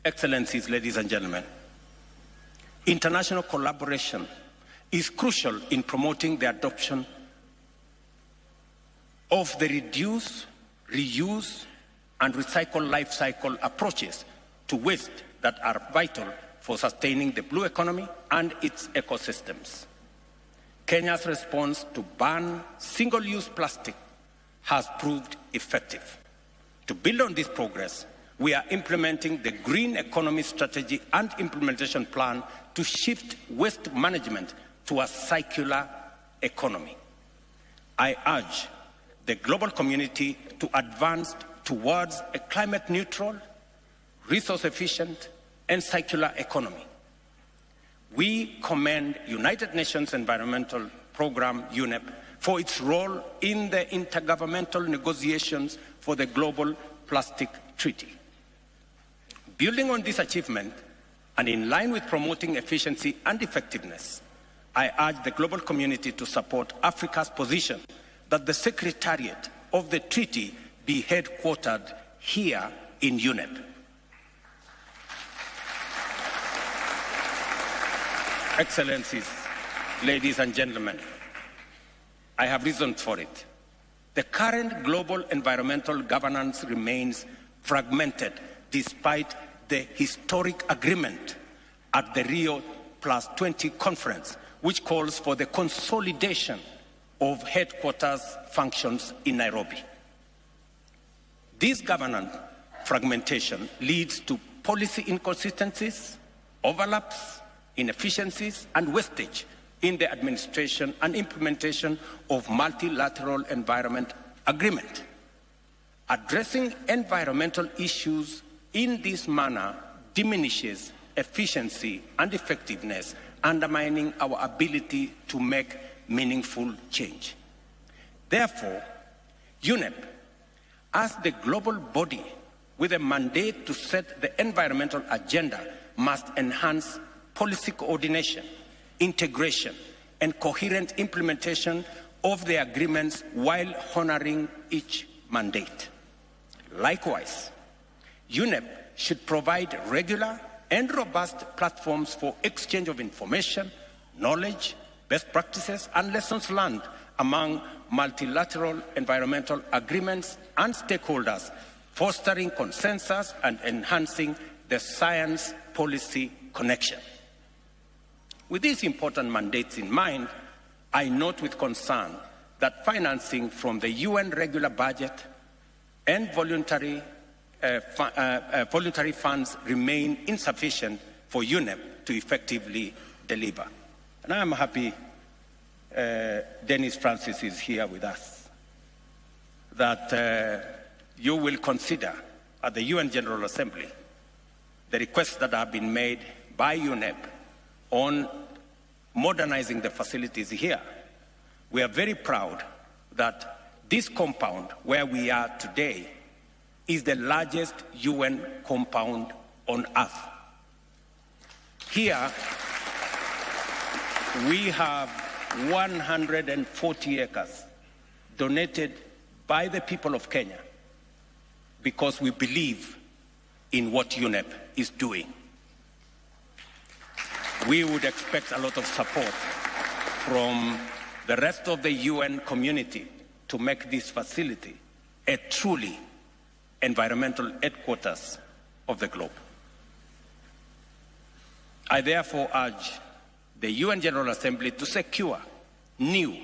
Excellencies, ladies and gentlemen, international collaboration is crucial in promoting the adoption of the reduce, reuse, and recycle life cycle approaches to waste that are vital for sustaining the blue economy and its ecosystems. Kenya's response to ban single-use plastic has proved effective. To build on this progress, we are implementing the Green Economy Strategy and Implementation Plan to shift waste management to a circular economy. I urge the global community to advance towards a climate-neutral, resource-efficient, and circular economy. We commend United Nations Environmental Programme, UNEP, for its role in the intergovernmental negotiations for the Global Plastic Treaty. Building on this achievement, and in line with promoting efficiency and effectiveness, I urge the global community to support Africa's position that the Secretariat of the Treaty be headquartered here in UNEP. Excellencies, ladies and gentlemen, I have reason for it. The current global environmental governance remains fragmented despite the historic agreement at the Rio +20 conference, which calls for the consolidation of headquarters functions in Nairobi. This governance fragmentation leads to policy inconsistencies, overlaps, inefficiencies, and wastage in the administration and implementation of multilateral environment agreement. Addressing environmental issues in this manner diminishes efficiency and effectiveness, undermining our ability to make meaningful change. Therefore, UNEP, as the global body with a mandate to set the environmental agenda, must enhance policy coordination, integration, and coherent implementation of the agreements while honoring each mandate. Likewise, UNEP should provide regular and robust platforms for exchange of information, knowledge, best practices, and lessons learned among multilateral environmental agreements and stakeholders, fostering consensus and enhancing the science policy connection. With these important mandates in mind, I note with concern that financing from the UN regular budget and voluntary funds remain insufficient for UNEP to effectively deliver. And I am happy Dennis Francis is here with us, that you will consider at the UN General Assembly the requests that have been made by UNEP on modernizing the facilities here. We are very proud that this compound where we are today is the largest UN compound on earth. Here, we have 140 acres donated by the people of Kenya because we believe in what UNEP is doing. We would expect a lot of support from the rest of the UN community to make this facility a truly environmental headquarters of the globe. I therefore urge the UN General Assembly to secure new,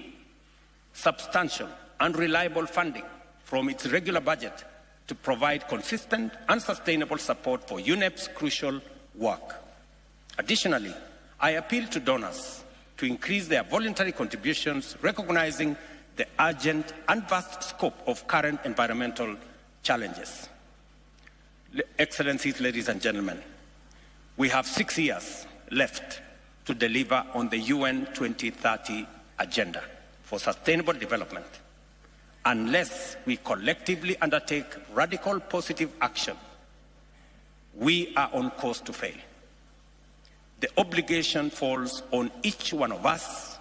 substantial, and reliable funding from its regular budget to provide consistent and sustainable support for UNEP's crucial work. Additionally, I appeal to donors to increase their voluntary contributions, recognizing the urgent and vast scope of current environmental challenges. Excellencies, ladies and gentlemen, we have 6 years left to deliver on the UN 2030 agenda for sustainable development. Unless we collectively undertake radical positive action, we are on course to fail. The obligation falls on each one of us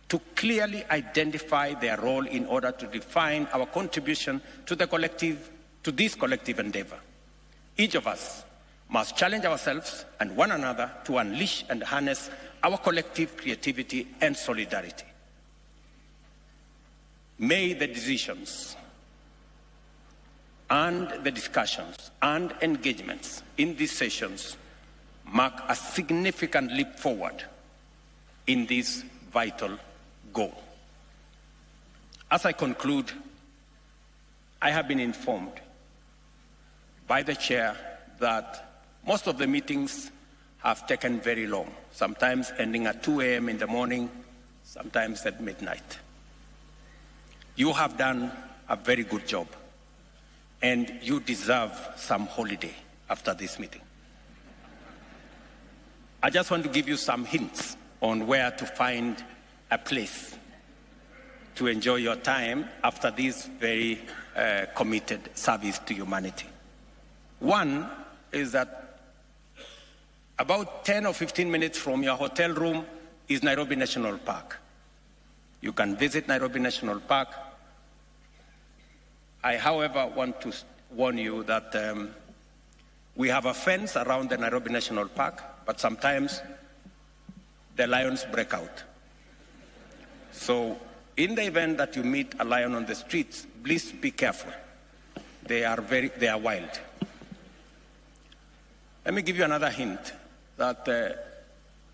to clearly identify their role in order to define our contribution to this collective endeavor. Each of us must challenge ourselves and one another to unleash and harness our collective creativity and solidarity. May the decisions and the discussions and engagements in these sessions mark a significant leap forward in this vital goal. As I conclude, I have been informed by the chair that most of the meetings have taken very long, sometimes ending at 2 a.m. in the morning, sometimes at midnight. You have done a very good job, and you deserve some holiday after this meeting. I just want to give you some hints on where to find a place to enjoy your time after this very committed service to humanity. One is that about 10 or 15 minutes from your hotel room is Nairobi National Park. You can visit Nairobi National Park. I, however, want to warn you that we have a fence around the Nairobi National Park, but sometimes the lions break out. So in the event that you meet a lion on the streets, please be careful. They are wild. Let me give you another hint that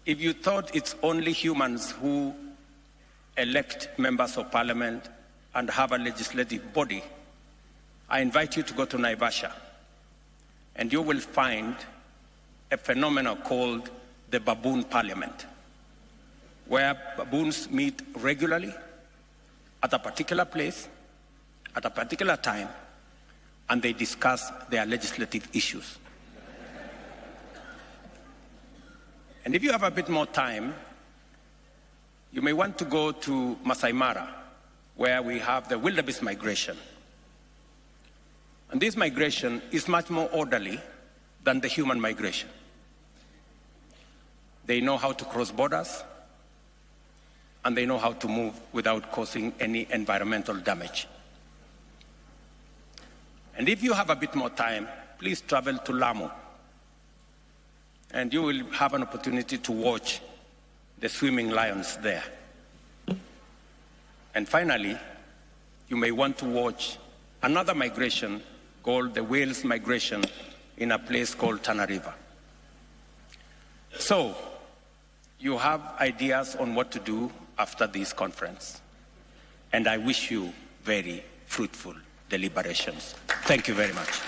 if you thought it's only humans who elect members of parliament and have a legislative body, I invite you to go to Naivasha, and you will find a phenomenon called the baboon parliament, where baboons meet regularly at a particular place, at a particular time, and they discuss their legislative issues. And if you have a bit more time, you may want to go to Masai Mara, where we have the wildebeest migration. And this migration is much more orderly than the human migration. They know how to cross borders, and they know how to move without causing any environmental damage. And if you have a bit more time, please travel to Lamu, and you will have an opportunity to watch the swimming lions there. And finally, you may want to watch another migration called the whales migration in a place called Tana River. So, you have ideas on what to do after this conference. And I wish you very fruitful deliberations. Thank you very much.